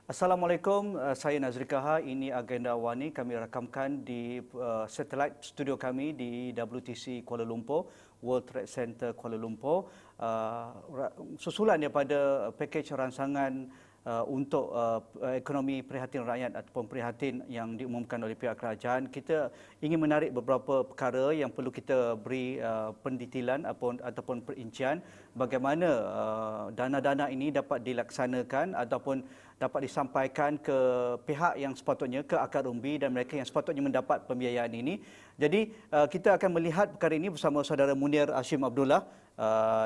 Assalamualaikum, saya Nazri Kaha. Ini agenda Wani kami rakamkan di satellite studio kami di WTC Kuala Lumpur, World Trade Center Kuala Lumpur. Susulan daripada pakej ransangan untuk ekonomi prihatin rakyat ataupun prihatin yang diumumkan oleh pihak kerajaan, kita ingin menarik beberapa perkara yang perlu kita beri pendetailan ataupun perincian bagaimana dana-dana ini dapat dilaksanakan ataupun dapat disampaikan ke pihak yang sepatutnya, ke akar umbi dan mereka yang sepatutnya mendapat pembiayaan ini. Jadi kita akan melihat perkara ini bersama saudara Munir Hashim Abdullah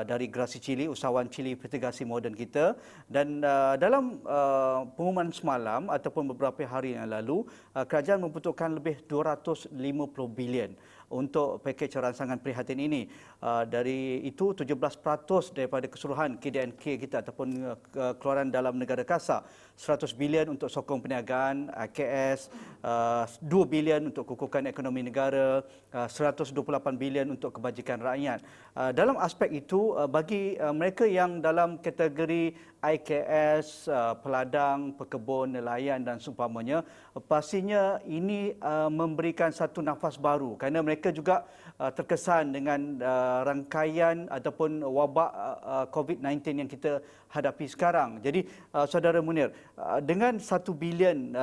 dari Gerasi Chili, usahawan Chili Vertigasi Moden kita. Dan dalam pengumuman semalam ataupun beberapa hari yang lalu, kerajaan membutuhkan lebih 250 bilion untuk pakej ransangan prihatin ini. Dari itu 17% daripada keseluruhan KDNK kita ataupun keluaran dalam negara kasar. 100 bilion untuk sokong perniagaan, KS, 2 bilion untuk kukukan ekonomi negara, 128 bilion untuk kebajikan rakyat. Dalam aspek itu, bagi mereka yang dalam kategori IKS, peladang, pekebun, nelayan dan seumpamanya, pastinya ini memberikan satu nafas baru kerana mereka juga terkesan dengan rangkaian ataupun wabak COVID-19 yang kita hadapi sekarang. Jadi saudara Munir, dengan 1 bilion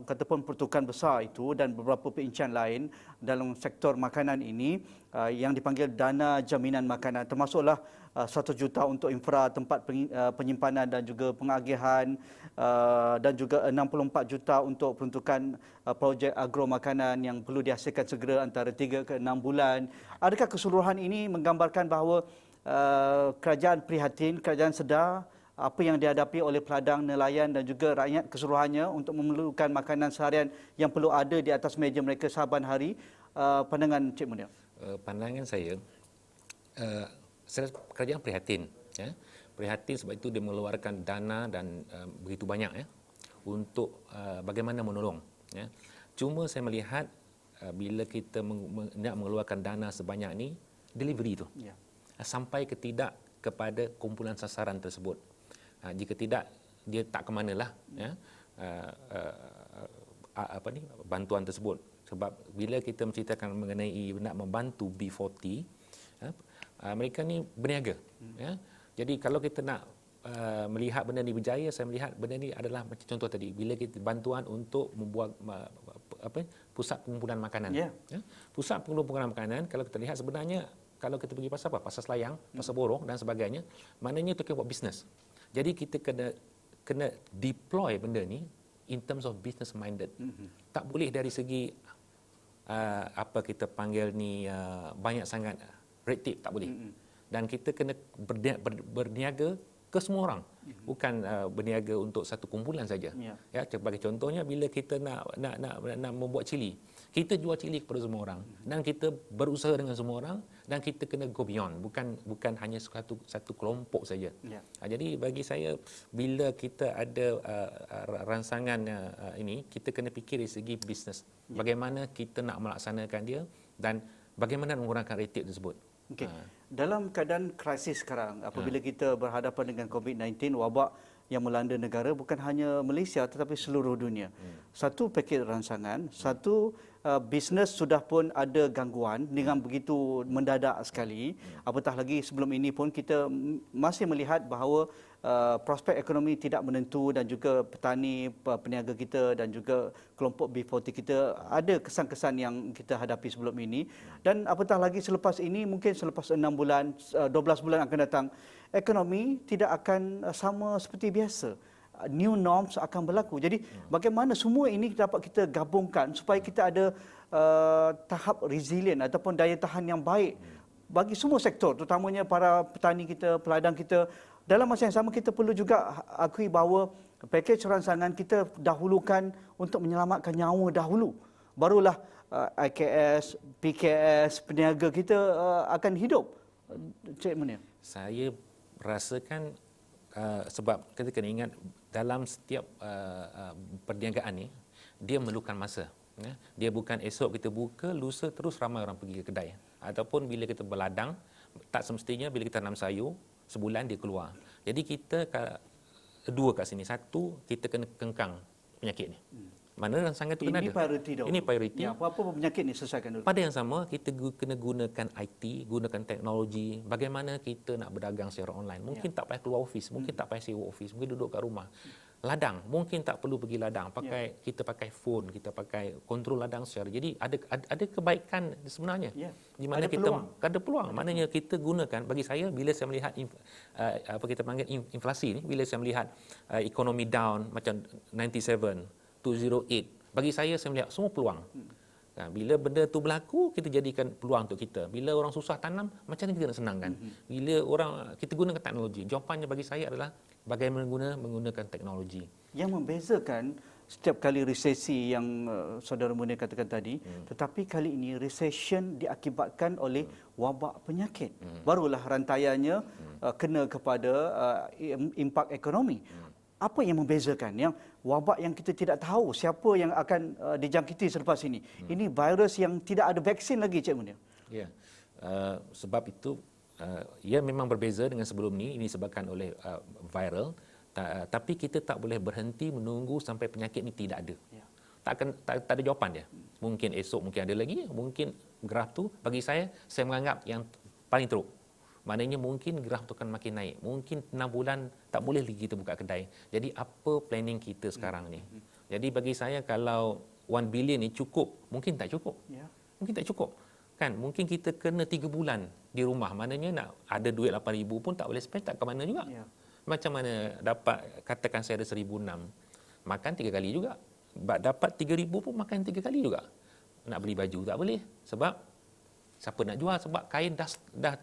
kataupun pertukaran besar itu dan beberapa perincian lain dalam sektor makanan ini yang dipanggil dana jaminan makanan, termasuklah 1 juta untuk infra tempat penyimpanan dan juga pengagihan dan juga 64 juta untuk peruntukan projek agro makanan yang perlu dihasilkan segera antara 3 ke 6 bulan. Adakah keseluruhan ini menggambarkan bahawa kerajaan prihatin, kerajaan sedar apa yang dihadapi oleh peladang, nelayan dan juga rakyat keseluruhannya untuk memerlukan makanan seharian yang perlu ada di atas meja mereka saban hari? Pandangan Cik Munir. Pandangan saya, kerajaan prihatin, ya. Prihatin sebab itu dia mengeluarkan dana dan begitu banyak, ya, untuk bagaimana menolong, ya. Cuma saya melihat bila kita nak mengeluarkan dana sebanyak ini, delivery itu, ya, sampai ke tidak kepada kumpulan sasaran tersebut. Jika tidak, dia tak ke manalah, ya, bantuan tersebut. Sebab bila kita menceritakan mengenai nak membantu B40, mereka ni berniaga, ya. Jadi kalau kita nak melihat benda ni berjaya, saya melihat benda ni adalah macam contoh tadi, bila kita bantuan untuk membuat pusat pengumpulan makanan, ya. Pusat pengumpulan makanan, kalau kita lihat sebenarnya, kalau kita pergi pasar apa? Pasar Selayang, pasar Borong dan sebagainya, maknanya itu buat bisnes. Jadi kita kena deploy benda ni in terms of business minded. Tak boleh dari segi apa kita panggil ni banyak sangat red tape, tak boleh. Dan kita kena berniaga ke semua orang, bukan berniaga untuk satu kumpulan saja. Ya, sebagai contohnya bila kita nak membuat cili, kita jual cili kepada semua orang dan kita berusaha dengan semua orang dan kita kena go beyond, bukan hanya satu kelompok saja. Jadi bagi saya, bila kita ada ransangan ini, kita kena fikir dari segi bisnes, bagaimana kita nak melaksanakan dia dan bagaimana menggunakan red tape tersebut. Okay. Dalam keadaan krisis sekarang, apabila kita berhadapan dengan COVID-19, wabak yang melanda negara bukan hanya Malaysia tetapi seluruh dunia. Satu pakej ransangan, satu bisnes sudah pun ada gangguan dengan begitu mendadak sekali. Apatah lagi sebelum ini pun kita masih melihat bahawa prospek ekonomi tidak menentu dan juga petani, peniaga kita dan juga kelompok B40 kita ada kesan-kesan yang kita hadapi sebelum ini. Dan apatah lagi selepas ini, mungkin selepas 6 bulan, 12 bulan akan datang, ekonomi tidak akan sama seperti biasa. New norms akan berlaku. Jadi bagaimana semua ini dapat kita gabungkan supaya kita ada tahap resilient ataupun daya tahan yang baik bagi semua sektor, terutamanya para petani kita, peladang kita. Dalam masa yang sama, kita perlu juga akui bahawa pakej ransangan kita dahulukan untuk menyelamatkan nyawa dahulu. Barulah IKS, PKS, peniaga kita akan hidup. Cik Munir. Saya rasakan sebab kita kena ingat dalam setiap perniagaan ni, dia memerlukan masa. Ya. Dia bukan esok kita buka, lusa terus ramai orang pergi ke kedai. Ataupun bila kita berladang, tak semestinya bila kita tanam sayur, sebulan dia keluar. Jadi kita dua kat sini. Satu, kita kena kengkang penyakit ni. Mana yang sangat tu kena Ini ada. prioriti dahulu. Ini prioriti. Ya, apa-apa penyakit ni selesaikan dulu. Pada yang sama, kita kena gunakan IT, gunakan teknologi. Bagaimana kita nak berdagang secara online. Mungkin tak payah keluar office, mungkin tak payah sewa office, mungkin duduk kat rumah. Ladang, mungkin tak perlu pergi ladang. Kita pakai phone, kita pakai kontrol ladang secara. Jadi ada kebaikan sebenarnya. Di mana kita ada peluang. Maknanya kita gunakan, bagi saya bila saya melihat apa kita panggil inflasi ni, bila saya melihat ekonomi down macam 97, 208, bagi saya melihat semua peluang. Bila benda tu berlaku, kita jadikan peluang untuk kita. Bila orang susah tanam, macam mana kita nak senangkan? Bila orang kita gunakan teknologi, jawapannya bagi saya adalah bagaimana menggunakan teknologi. Yang membezakan setiap kali resesi yang Saudara Munir katakan tadi, tetapi kali ini recession diakibatkan oleh wabak penyakit. Barulah rantaiannya kena kepada impak ekonomi. Apa yang membezakan? Yang wabak yang kita tidak tahu siapa yang akan dijangkiti selepas ini. Ini virus yang tidak ada vaksin lagi, Cik Munir. Ya, sebab itu ia memang berbeza dengan sebelum ni. Ini disebabkan oleh viral. Tapi kita tak boleh berhenti menunggu sampai penyakit ni tidak ada. Tak ada jawapan dia. Mungkin esok mungkin ada lagi, mungkin graf tu bagi saya menganggap yang paling teruk. Maknanya mungkin graf tu akan makin naik. Mungkin 6 bulan tak boleh lagi kita buka kedai. Jadi apa planning kita sekarang ni? Jadi bagi saya kalau 1 bilion ni cukup, mungkin tak cukup. Mungkin tak cukup. Kan mungkin kita kena 3 bulan di rumah. Maknanya nak ada duit 8,000 pun tak boleh spend, tak ke mana juga. Macam mana dapat, katakan saya ada 1,006, makan 3 kali juga. Dapat 3,000 pun makan 3 kali juga. Nak beli baju tak boleh. Sebab siapa nak jual? Sebab kain dah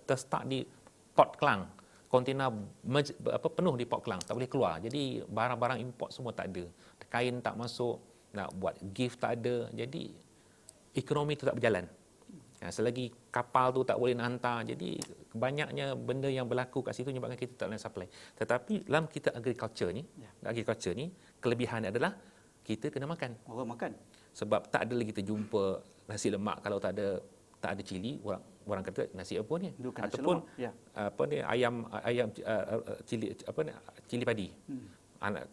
terstart di Port Klang. Kontena penuh di Port Klang, tak boleh keluar. Jadi barang-barang import semua tak ada. Kain tak masuk, nak buat gift tak ada. Jadi ekonomi tu tak berjalan. Selagi kapal tu tak boleh nak hantar. Jadi banyaknya benda yang berlaku kat situ menyebabkan kita tak boleh supply. Tetapi dalam kita agriculture ni, kelebihan adalah kita kena makan. Orang makan. Sebab tak ada lagi kita jumpa nasi lemak kalau tak ada cili, orang kata nasi apa ni? Ataupun apa ni, ayam cili padi. Anak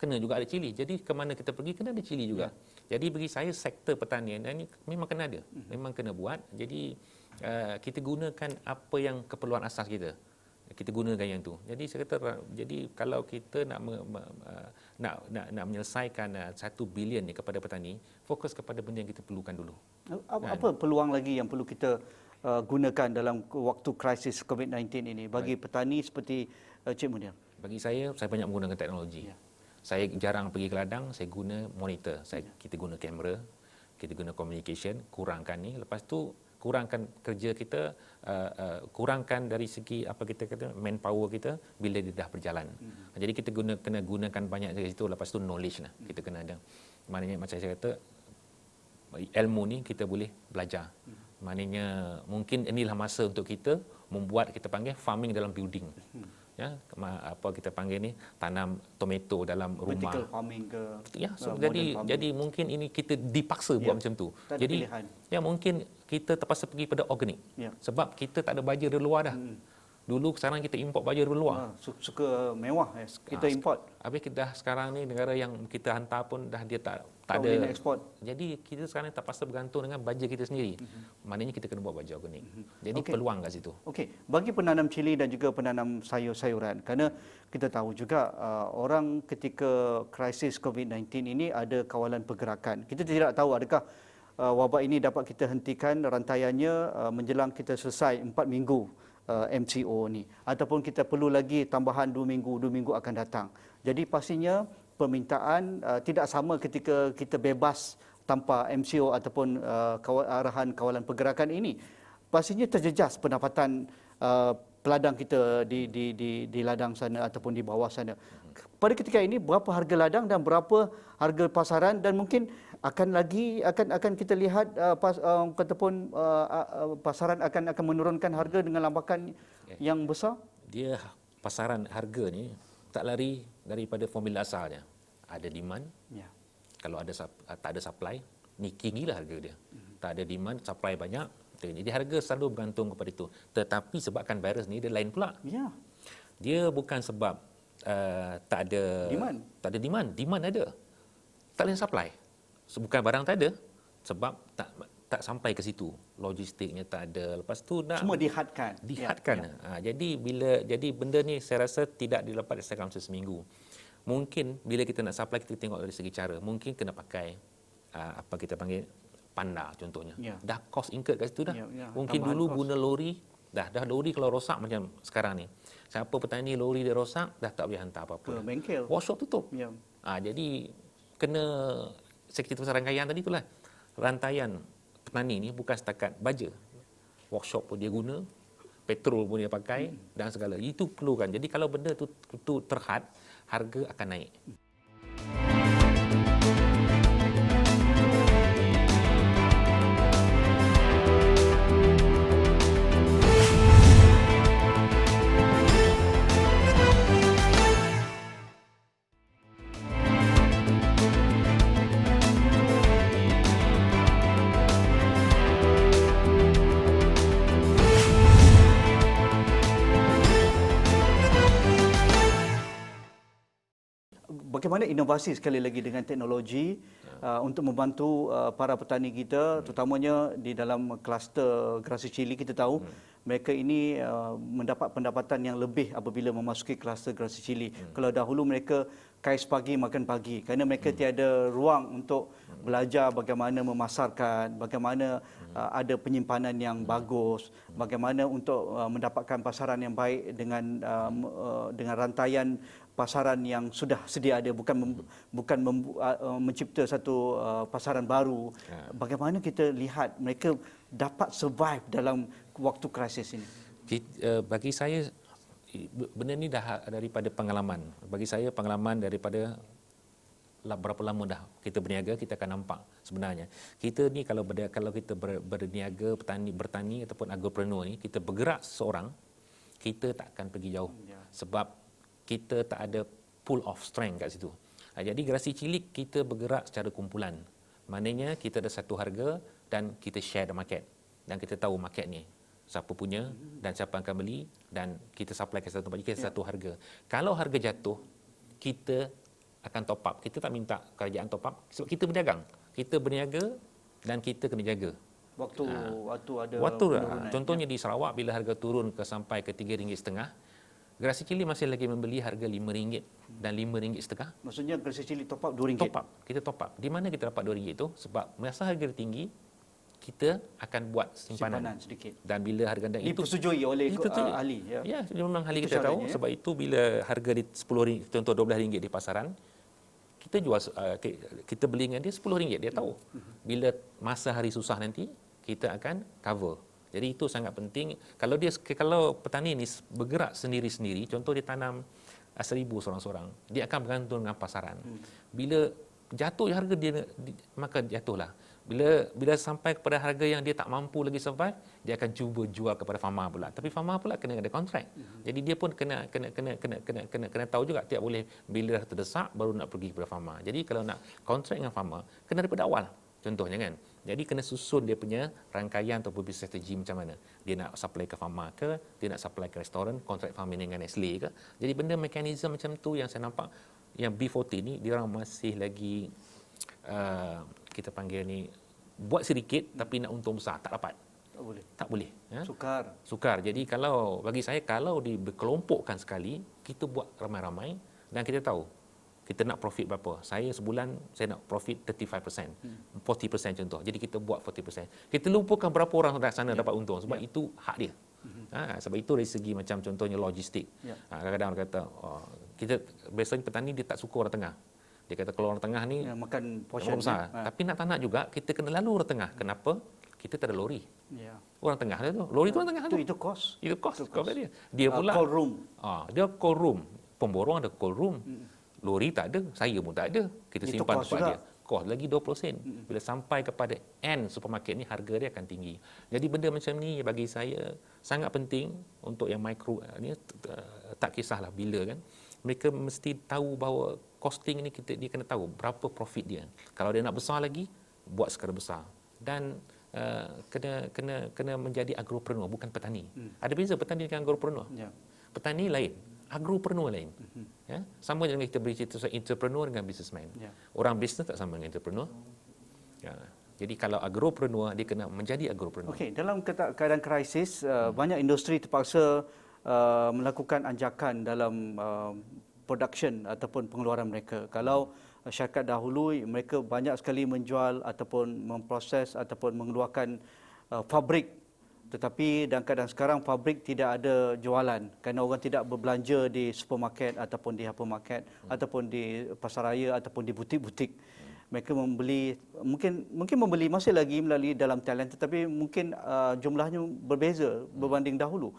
kena juga ada cili. Jadi ke mana kita pergi kena ada cili juga. Jadi bagi saya sektor pertanian ini memang kena ada. Memang kena buat. Jadi kita gunakan apa yang keperluan asas kita. Kita gunakan yang tu. Jadi saya kata, jadi kalau kita nak menyelesaikan 1 bilion ni kepada petani, fokus kepada benda yang kita perlukan dulu. Apa peluang lagi yang perlu kita gunakan dalam waktu krisis COVID-19 ini bagi petani seperti Cik Munir? Bagi saya banyak menggunakan teknologi. Saya jarang pergi ke ladang, saya guna monitor. Kita guna kamera, kita guna communication, kurangkan ni. Lepas tu kurangkan kerja kita, kurangkan dari segi apa kita kata manpower kita bila dia dah berjalan. Jadi kita kena gunakan banyak dari situ. Lepas tu knowledge lah kita kena ada. Maknanya macam saya kata, ilmu ni kita boleh belajar. Maknanya mungkin inilah masa untuk kita membuat, kita panggil farming dalam building. Apa kita panggil ni, tanam tomato dalam rumah. Vertical farming ke. Jadi mungkin ini kita dipaksa buat macam tu. Jadi mungkin kita terpaksa pergi pada organik. Sebab kita tak ada baja dari luar dah. Dulu sekarang kita import baja dari luar. Suka mewah kita import. Habis kita sekarang ni negara yang kita hantar pun dah dia tak ada ekspor. Jadi kita sekarang terpaksa bergantung dengan baja kita sendiri. Maknanya kita kena buat baja organik. Jadi peluang kat situ. Okey, bagi penanam cili dan juga penanam sayur-sayuran, kerana kita tahu juga orang ketika krisis COVID-19 ini ada kawalan pergerakan. Kita tidak tahu adakah wabak ini dapat kita hentikan rantaiannya menjelang kita selesai 4 minggu MCO ni, ataupun kita perlu lagi tambahan 2 minggu akan datang. Jadi pastinya permintaan tidak sama ketika kita bebas tanpa MCO ataupun arahan kawalan pergerakan ini. Pastinya terjejas pendapatan peladang kita di ladang sana ataupun di bawah sana. Pada ketika ini berapa harga ladang dan berapa harga pasaran, dan mungkin akan kita lihat pasaran akan menurunkan harga dengan lambakan yang besar. Dia pasaran harga ni tak lari daripada formula asalnya. Ada demand. Kalau tak ada supply, ni tinggilah harga dia. Tak ada demand, supply banyak. Jadi harga selalu bergantung kepada itu. Tetapi sebabkan virus ni dia lain pula. Dia bukan sebab tak ada Demand. Tak ada demand ada. Tak ada supply. Bukan barang tak ada, sebab tak sampai ke situ. Logistiknya tak ada. Lepas tu Semua dihadkan. dihadkan. Jadi benda ni saya rasa tidak dilepas dalam seminggu. Mungkin bila kita nak supply, kita tengok dari segi cara. Mungkin kena pakai apa kita panggil panda contohnya. Dah cost incurred kat situ dah. Mungkin dulu guna lori, dah lori kalau rosak macam sekarang ni. Siapa petani lori dia rosak, dah tak boleh hantar apa-apa. Ke bengkel. Workshop tutup. Jadi kena, saya cerita pasal rangkaian tadi itulah. Rantaian petani ni bukan setakat baja. Workshop pun dia guna, petrol pun dia pakai dan segala. Itu perlukan. Jadi kalau benda tu terhad, harga akan naik. Bagaimana inovasi sekali lagi dengan teknologi untuk membantu para petani kita, terutamanya di dalam kluster gerasi cili. Kita tahu mereka ini mendapat pendapatan yang lebih apabila memasuki kluster gerasi cili. Kalau dahulu mereka kais pagi makan pagi, kerana mereka tiada ruang untuk belajar bagaimana memasarkan, bagaimana ada penyimpanan yang bagus, bagaimana untuk mendapatkan pasaran yang baik dengan rantaian pasaran yang sudah sedia ada, bukan mencipta satu pasaran baru. Bagaimana kita lihat mereka dapat survive dalam waktu krisis ini? Bagi saya benda ni dah daripada pengalaman. Bagi saya pengalaman daripada berapa lama dah kita berniaga, kita akan nampak sebenarnya. Kita ni kalau kita berniaga, bertani ataupun agropreneur ni, kita bergerak seorang, kita tak akan pergi jauh. Sebab kita tak ada pool of strength kat situ. Jadi gerasi cilik kita bergerak secara kumpulan. Maknanya kita ada satu harga dan kita share the market. Dan kita tahu market ni siapa punya dan siapa akan beli, dan kita supply ke satu tempat, kita satu harga. Kalau harga jatuh, kita akan top up. Kita tak minta kerajaan top up sebab kita berdagang. Kita berniaga dan kita kena jaga. Waktu ada penurunan. Contohnya di Sarawak bila harga turun sampai ke RM3.50, gerasi cili masih lagi membeli harga RM5 dan RM5.50. Maksudnya gerasi cili top up RM2. Top up. Kita top up. Di mana kita dapat RM2 itu? Sebab masa harga tinggi, kita akan buat simpanan sedikit. Dan bila harga naik itu dipersetujui oleh ahli. Ya, memang ahli kita tahu. Sebab itu bila harga di RM10, contoh RM12 di pasaran, kita jual, kita beli dengan dia RM10. Dia tahu. Bila masa hari susah nanti, kita akan cover. Jadi itu sangat penting. Kalau petani ni bergerak sendiri-sendiri, contoh dia tanam 1,000 seorang-seorang, dia akan bergantung dengan pasaran. Bila jatuh harga dia, maka jatuhlah. Bila sampai kepada harga yang dia tak mampu lagi survive, dia akan cuba jual kepada farmer pula. Tapi farmer pula kena ada kontrak. Jadi dia pun kena tahu juga, tidak boleh bila dah terdesak baru nak pergi kepada farmer. Jadi kalau nak kontrak dengan farmer, kena daripada awal. Contohnya kan. Jadi kena susun dia punya rangkaian ataupun business strategi macam mana. Dia nak supply ke farmer ke, dia nak supply ke restoran, kontrak farming dengan Nestle ke. Jadi benda mekanisme macam tu yang saya nampak, yang B40 ni dia orang masih lagi kita panggil ni buat sedikit tapi nak untung besar, tak dapat. Tak boleh. Ya? Sukar. Jadi bagi saya kalau dikelompokkan sekali, kita buat ramai-ramai dan kita tahu kita nak profit berapa. Saya sebulan saya nak profit 35%, 40% contoh. Jadi kita buat 40%. Kita lupakan berapa orang di sana dapat untung sebab itu hak dia. Sebab itu dari segi macam contohnya logistik. Kadang-kadang orang kata kita biasanya petani dia tak suka orang tengah. Dia kata kalau orang tengah ni makan portion besar. Tapi nak tak nak juga kita kena lalu orang tengah. Kenapa? Kita tak ada lori. Orang tengah dia tu. Lori tu orang tengah tu. Itu cost. Itu cost dia. Dia pula call room. Dia call room. Pemborong ada call room. Lori tak ada, saya pun tak ada. Kita itu simpan tempat dia. Kos lagi 20 sen. Bila sampai kepada end supermarket ni, harga dia akan tinggi. Jadi benda macam ni bagi saya sangat penting untuk yang mikro ni, tak kisahlah bila kan. Mereka mesti tahu bahawa costing ni dia kena tahu berapa profit dia. Kalau dia nak besar lagi, buat skala besar. Dan kena menjadi agropreneur, bukan petani. Ada beza petani dengan agropreneur. Petani lain. agropreneur lain. Ya, sama dengan kita beri cerita soal entrepreneur dengan businessman. Ya. Orang bisnes tak sama dengan entrepreneur. Ya. Jadi kalau agropreneur, dia kena menjadi agropreneur. Okey, dalam keadaan krisis, banyak industri terpaksa melakukan anjakan dalam production ataupun pengeluaran mereka. Kalau syarikat dahulu, mereka banyak sekali menjual ataupun memproses ataupun mengeluarkan fabrik. Tetapi dalam keadaan sekarang, fabrik tidak ada jualan kerana orang tidak berbelanja di supermarket ataupun di hypermarket ataupun di pasaraya ataupun di butik-butik. Mereka membeli, mungkin membeli masih lagi melalui dalam talian, tetapi mungkin jumlahnya berbeza berbanding dahulu.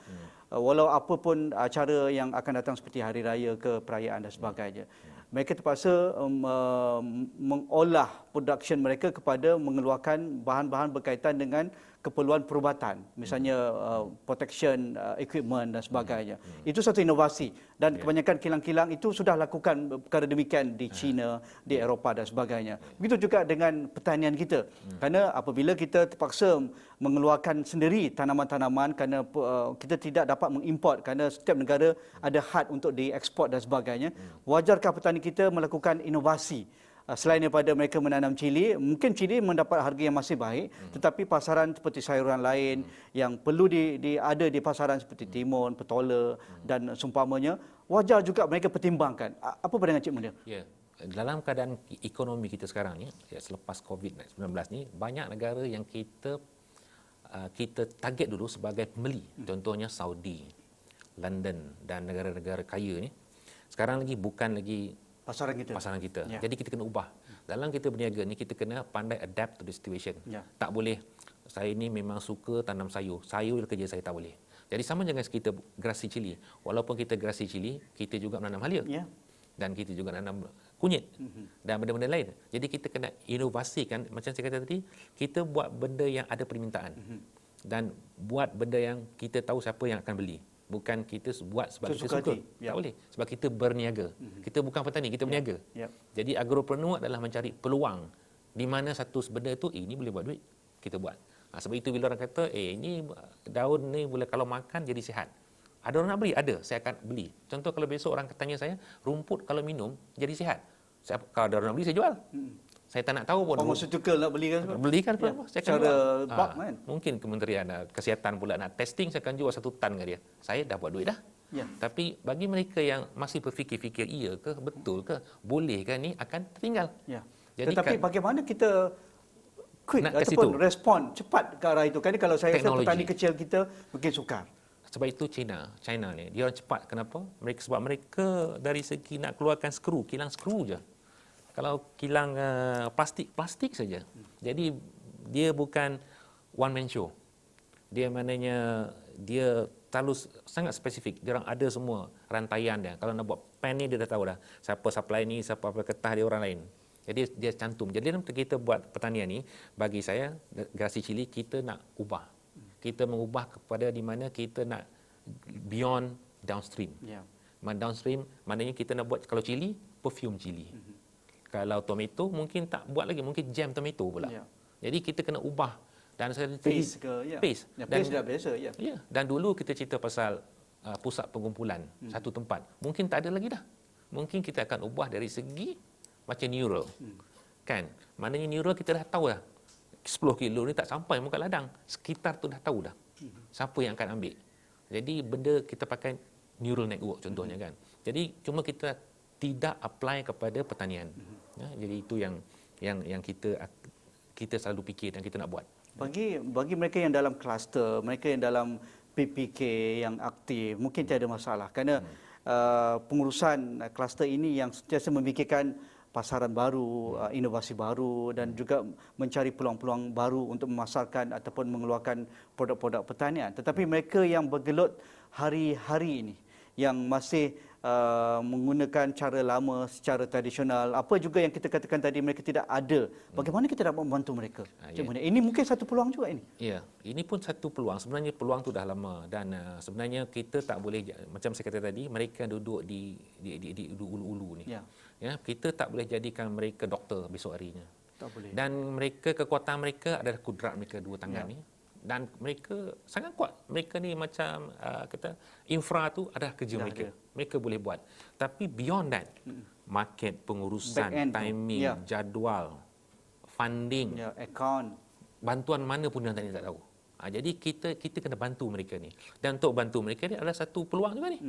Walau apa pun acara yang akan datang seperti hari raya ke perayaan dan sebagainya. Mereka terpaksa mengolah production mereka kepada mengeluarkan bahan-bahan berkaitan dengan keperluan perubatan, misalnya protection equipment dan sebagainya. Itu satu inovasi dan kebanyakan kilang-kilang itu sudah lakukan perkara demikian di China, di Eropah dan sebagainya. Begitu juga dengan pertanian kita. Kerana apabila kita terpaksa mengeluarkan sendiri tanaman-tanaman kerana kita tidak dapat mengimport kerana setiap negara ada had untuk dieksport dan sebagainya, wajarkah petani kita melakukan inovasi? Selain daripada mereka menanam cili, mungkin cili mendapat harga yang masih baik, tetapi pasaran seperti sayuran lain yang perlu ada di pasaran seperti timun, petola dan seumpamanya, wajar juga mereka pertimbangkan. Apa pandangan Cik Munir? Ya, dalam keadaan ekonomi kita sekarang ni, ya, selepas COVID-19 ni, banyak negara yang kita target dulu sebagai pembeli. Contohnya Saudi, London dan negara-negara kaya ni. Sekarang lagi bukan lagi pasaran kita. Ya. Jadi kita kena ubah. Dalam kita berniaga ni, kita kena pandai adapt to the situation. Ya. Tak boleh, saya ni memang suka tanam sayur. Sayur kerja saya tak boleh. Jadi sama dengan kita gerasi cili. Walaupun kita gerasi cili, kita juga menanam halia. Ya. Dan kita juga nanam kunyit. Dan benda-benda lain. Jadi kita kena inovasikan. Macam saya kata tadi, kita buat benda yang ada permintaan. Dan buat benda yang kita tahu siapa yang akan beli. Bukan kita buat sebab kita suka. Tak boleh. Sebab kita berniaga. Kita bukan petani, kita berniaga. Jadi agropreneur adalah mencari peluang di mana satu benda itu, ini boleh buat duit, kita buat. Sebab itu bila orang kata, ini daun ni boleh kalau makan jadi sihat. Ada orang nak beli? Ada, saya akan beli. Contoh kalau besok orang tanya saya, rumput kalau minum jadi sihat. Kalau ada orang nak beli, saya jual. Saya tak nak tahu pun. Pharmaceutical nak belikan sebab? Belikan Ya, saya akan secara jual. bulk kan? Mungkin Kementerian Kesihatan pula nak testing, saya akan jual 1 tan ke dia. Saya dah buat duit dah. Ya. Tapi bagi mereka yang masih berfikir-fikir, iya ke, betul ke, boleh ke, ni akan tertinggal. Ya. Jadi Tetapi bagaimana kita quick nak ke ataupun situ. respon cepat ke arah itu? Kan kalau saya rasa Teknologi. petani kecil kita mungkin sukar. Sebab itu China ni, dia orang cepat. Kenapa? Sebab mereka dari segi nak keluarkan skru, kilang skru je. Kalau kilang plastik saja. Jadi dia bukan one man show. Dia maknanya dia terlalu sangat spesifik. Dia orang ada semua rantaian dia. Kalau nak buat pen ni dia dah tahu dah. Siapa supply ni, siapa ketah dia orang lain. Jadi dia cantum. Jadi dalam kita buat pertanian ni, bagi saya gerasi cili kita nak ubah. Kita mengubah kepada di mana kita nak beyond downstream. Ya. Downstream maknanya kita nak buat kalau cili, perfume cili. Kalau tomato mungkin tak buat lagi, mungkin jam tomato pula. Ya. Jadi kita kena ubah dan saya Paste ke? Ya. paste. Ya, Dan paste dah biasa. Ya. ya, dan dulu kita cerita pasal pusat pengumpulan satu tempat. Mungkin tak ada lagi dah. Mungkin kita akan ubah dari segi macam neural. Kan? Maknanya neural kita dah tahu dah. 10 kilo ni tak sampai muka ladang. Sekitar tu dah tahu dah. Siapa yang akan ambil. Jadi benda kita pakai neural network contohnya kan. Jadi cuma kita tidak apply kepada pertanian. Ya, jadi itu yang kita selalu fikir dan kita nak buat. Bagi mereka yang dalam kluster, mereka yang dalam PPK yang aktif, mungkin tiada masalah. Kerana pengurusan kluster ini yang sentiasa memikirkan pasaran baru, inovasi baru dan juga mencari peluang-peluang baru untuk memasarkan ataupun mengeluarkan produk-produk pertanian. Tetapi mereka yang bergelut hari-hari ini, yang masih menggunakan cara lama secara tradisional, apa juga yang kita katakan tadi mereka tidak ada. Bagaimana kita dapat membantu mereka? Ya. Ini mungkin satu peluang juga ini. Ya, ini pun satu peluang. Sebenarnya peluang tu dah lama dan sebenarnya kita tak boleh macam saya kata tadi, mereka duduk di ulu-ulu ni. Ya. Ya, kita tak boleh jadikan mereka doktor besok harinya. Tak boleh. Dan mereka kekuatan mereka adalah kudrat mereka dua tangan ni. dan mereka sangat kuat. Mereka ni macam kata infra tu adalah kerja mereka. Mereka boleh buat. Tapi beyond that, market, pengurusan, timing, jadual, funding, account, bantuan mana pun yang tak tahu. Jadi kita kena bantu mereka ni. Dan untuk bantu mereka ni adalah satu peluang juga ni.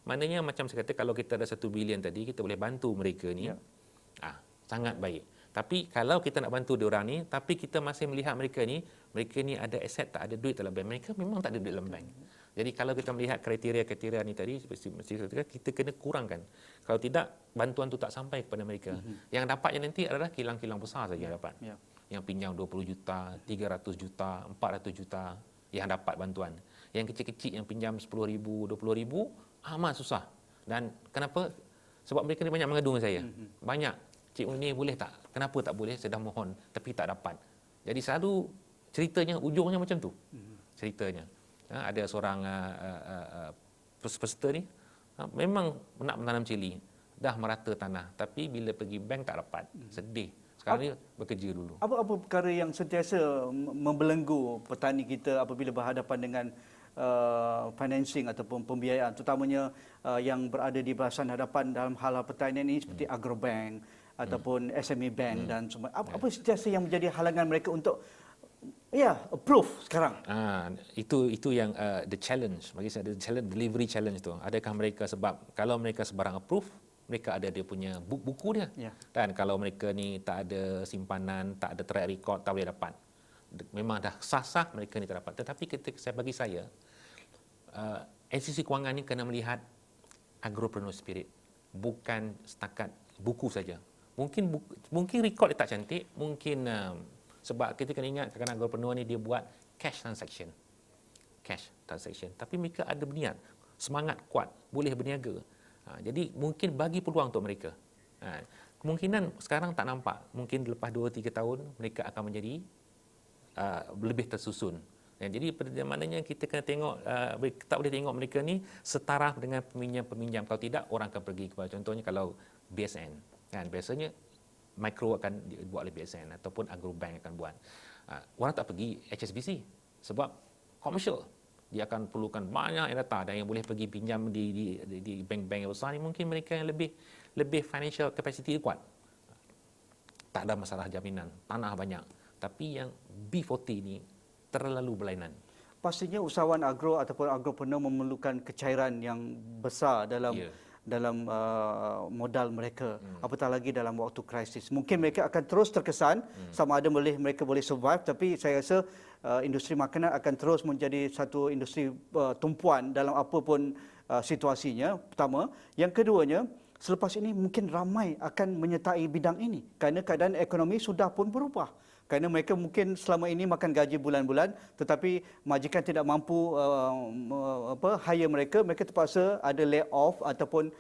Maknanya macam saya kata, kalau kita ada 1 bilion tadi, kita boleh bantu mereka ni. Sangat baik. Tapi kalau kita nak bantu diorang ni, tapi kita masih melihat mereka ni ada aset, tak ada duit dalam bank. Mereka memang tak ada duit dalam bank. Jadi kalau kita melihat kriteria-kriteria ni tadi, kita kena kurangkan. Kalau tidak, bantuan tu tak sampai kepada mereka. Yang dapatnya nanti adalah kilang-kilang besar saja yang dapat. Yang pinjam 20 juta, 300 juta, 400 juta yang dapat bantuan. Yang kecil-kecil yang pinjam 10,000, 20,000, amat susah. Dan kenapa? Sebab mereka ni banyak mengadu dengan saya. Banyak. Cik Uni boleh tak? Kenapa tak boleh? Saya dah mohon tapi tak dapat. Jadi selalu ceritanya, ujungnya macam tu. Ceritanya. Ada seorang peserta ni memang nak menanam cili, dah merata tanah, tapi bila pergi bank tak dapat. Sedih. Sekarang ni bekerja dulu. Apa perkara yang sentiasa membelenggu petani kita apabila berhadapan dengan financing ataupun pembiayaan, terutamanya yang berada di belasan hadapan dalam hal pertanian ini seperti agrobank ataupun SME bank dan semua. Apa sentiasa yang menjadi halangan mereka untuk approve sekarang? Itu yang the challenge bagi saya, the challenge, delivery challenge tu. Adakah mereka, sebab kalau mereka sebarang approve, mereka ada dia punya buku dia. Dan kalau mereka ni tak ada simpanan, tak ada track record, tak boleh dapat. Memang dah sah-sah, mereka ni tak dapat. Tetapi bagi saya, institusi kewangan ni kena melihat agropreneur spirit, bukan setakat buku saja. Mungkin rekod dia tak cantik, mungkin sebab kita kena ingat kadang-kadang agropreneur ni dia buat cash transaction. Tapi mereka ada berniat, semangat kuat, boleh berniaga. Jadi mungkin bagi peluang untuk mereka. Kemungkinan sekarang tak nampak, mungkin lepas 2-3 tahun mereka akan menjadi lebih tersusun. Jadi maknanya kita kena tengok, tak boleh tengok mereka ni setara dengan peminjam-peminjam. Kalau tidak, orang akan pergi kepada, contohnya kalau BSN. Kan, biasanya mikro akan dibuat oleh BSN ataupun agrobank akan buat. Orang tak pergi HSBC sebab komersial. Dia akan perlukan banyak data, dan yang boleh pergi pinjam di bank-bank yang besar ni mungkin mereka yang lebih financial capacity kuat. Tak ada masalah jaminan, tanah banyak. Tapi yang B40 ni terlalu berlainan. Pastinya usahawan agro ataupun agropreneur memerlukan kecairan yang besar dalam modal mereka, apatah lagi dalam waktu krisis. Mungkin mereka akan terus terkesan sama ada mereka boleh survive, tapi saya rasa industri makanan akan terus menjadi satu industri tumpuan dalam apapun situasinya, pertama. Yang keduanya, selepas ini mungkin ramai akan menyertai bidang ini kerana keadaan ekonomi sudah pun berubah. Kerana mereka mungkin selama ini makan gaji bulan-bulan, tetapi majikan tidak mampu hire mereka terpaksa ada lay off ataupun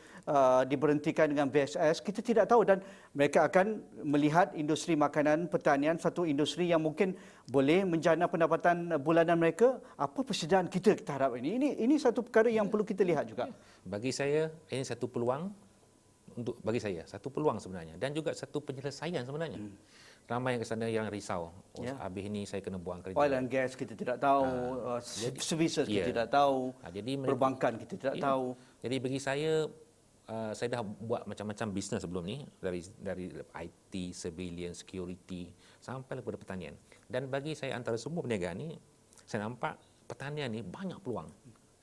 diberhentikan dengan BSS. Kita tidak tahu, dan mereka akan melihat industri makanan pertanian satu industri yang mungkin boleh menjana pendapatan bulanan mereka. Apa persediaan kita harap ini? Ini satu perkara yang perlu kita lihat juga. Bagi saya ini satu peluang satu peluang sebenarnya, dan juga satu penyelesaian sebenarnya. Ramai yang ke sana yang risau. Habis ini saya kena buang kerja. Oil and gas kita tidak tahu, services kita tidak tahu, jadi perbankan kita tidak tahu. Jadi bagi saya dah buat macam-macam bisnes sebelum ni, dari IT, civilian, security sampai kepada pertanian. Dan bagi saya antara semua perniagaan ni, saya nampak pertanian ni banyak peluang.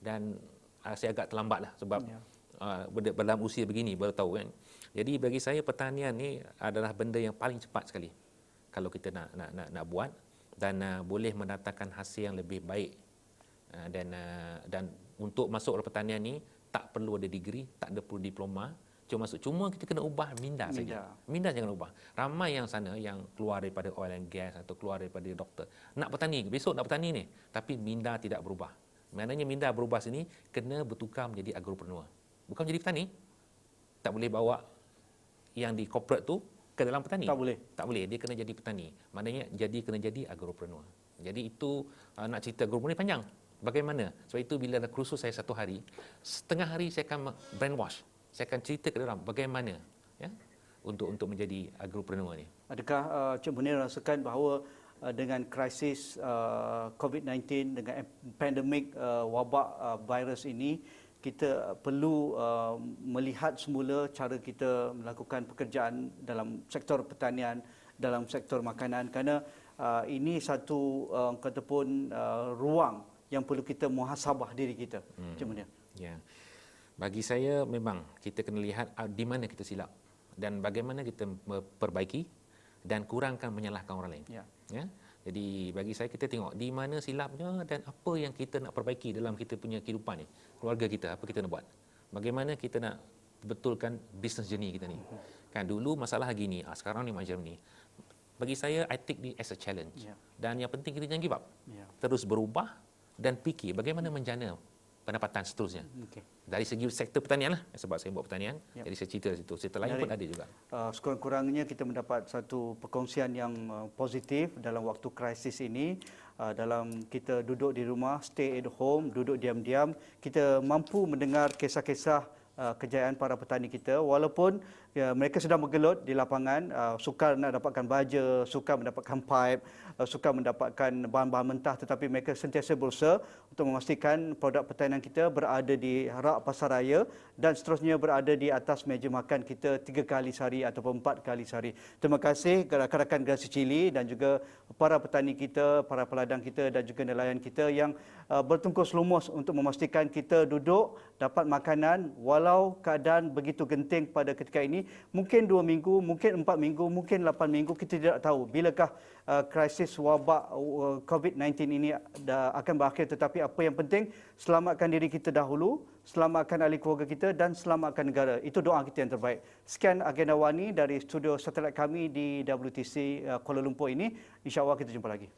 Dan saya agak terlambat lah sebab dalam usia begini baru tahu kan. Jadi bagi saya pertanian ni adalah benda yang paling cepat sekali kalau kita nak buat, dan boleh mendatangkan hasil yang lebih baik. Dan untuk masuk ke pertanian ni tak perlu ada degree, tak ada perlu diploma, cuma kita kena ubah minda saja. Minda jangan ubah. Ramai yang sana yang keluar daripada oil and gas atau keluar daripada doktor, nak bertani, besok nak bertani ni, tapi minda tidak berubah. Maknanya minda berubah sini kena bertukar menjadi agropreneur. Bukan menjadi petani. Tak boleh bawa yang di corporate tu ke dalam petani. Tak boleh. Dia kena jadi petani. Maknanya kena jadi agropreneur. Jadi itu nak cerita agropreneur ni panjang. Bagaimana? Sebab itu bila ada kursus saya 1 hari, setengah hari saya akan brainwash. Saya akan cerita ke dalam bagaimana untuk menjadi agropreneur ni. Adakah Cik Munir rasakan bahawa dengan krisis COVID-19, dengan pandemik wabak virus ini, kita perlu melihat semula cara kita melakukan pekerjaan dalam sektor pertanian, dalam sektor makanan, kerana ini satu kata pun ruang yang perlu kita muhasabah diri kita. Macam mana? Ya. Bagi saya memang kita kena lihat di mana kita silap dan bagaimana kita perbaiki dan kurangkan menyalahkan orang lain. Ya. Ya. Jadi bagi saya kita tengok di mana silapnya dan apa yang kita nak perbaiki dalam kita punya kehidupan ni. Keluarga kita apa kita nak buat? Bagaimana kita nak betulkan business journey kita ni. Kan dulu masalah gini, sekarang ni macam ni. Bagi saya I take ni as a challenge. Ya. Dan yang penting kita jangan give up. Ya. Terus berubah dan fikir bagaimana menjana pendapatan seterusnya. Okey. Dari segi sektor pertanian lah, sebab saya buat pertanian, Yep. jadi saya cerita di situ. Sektor lain pun ada juga. Sekurang-kurangnya kita mendapat satu perkongsian yang positif dalam waktu krisis ini. Dalam kita duduk di rumah, stay at home, duduk diam-diam, kita mampu mendengar kisah-kisah kejayaan para petani kita, walaupun mereka sedang bergelut di lapangan, sukar nak dapatkan baja, sukar mendapatkan pipe, sukar mendapatkan bahan-bahan mentah, tetapi mereka sentiasa berusaha untuk memastikan produk pertanian kita berada di rak pasar raya dan seterusnya berada di atas meja makan kita 3 kali sehari ataupun 4 kali sehari. Terima kasih rakan-rakan Generasi Chili dan juga para petani kita, para peladang kita dan juga nelayan kita yang bertungkus lumus untuk memastikan kita duduk dapat makanan walau keadaan begitu genting pada ketika ini. Mungkin 2 minggu, mungkin 4 minggu, mungkin 8 minggu, kita tidak tahu bilakah krisis wabak COVID-19 ini akan berakhir. Tetapi apa yang penting, selamatkan diri kita dahulu, selamatkan ahli keluarga kita dan selamatkan negara. Itu doa kita yang terbaik. Sekian agenda Wani dari studio satelit kami di WTC Kuala Lumpur ini. InsyaAllah kita jumpa lagi.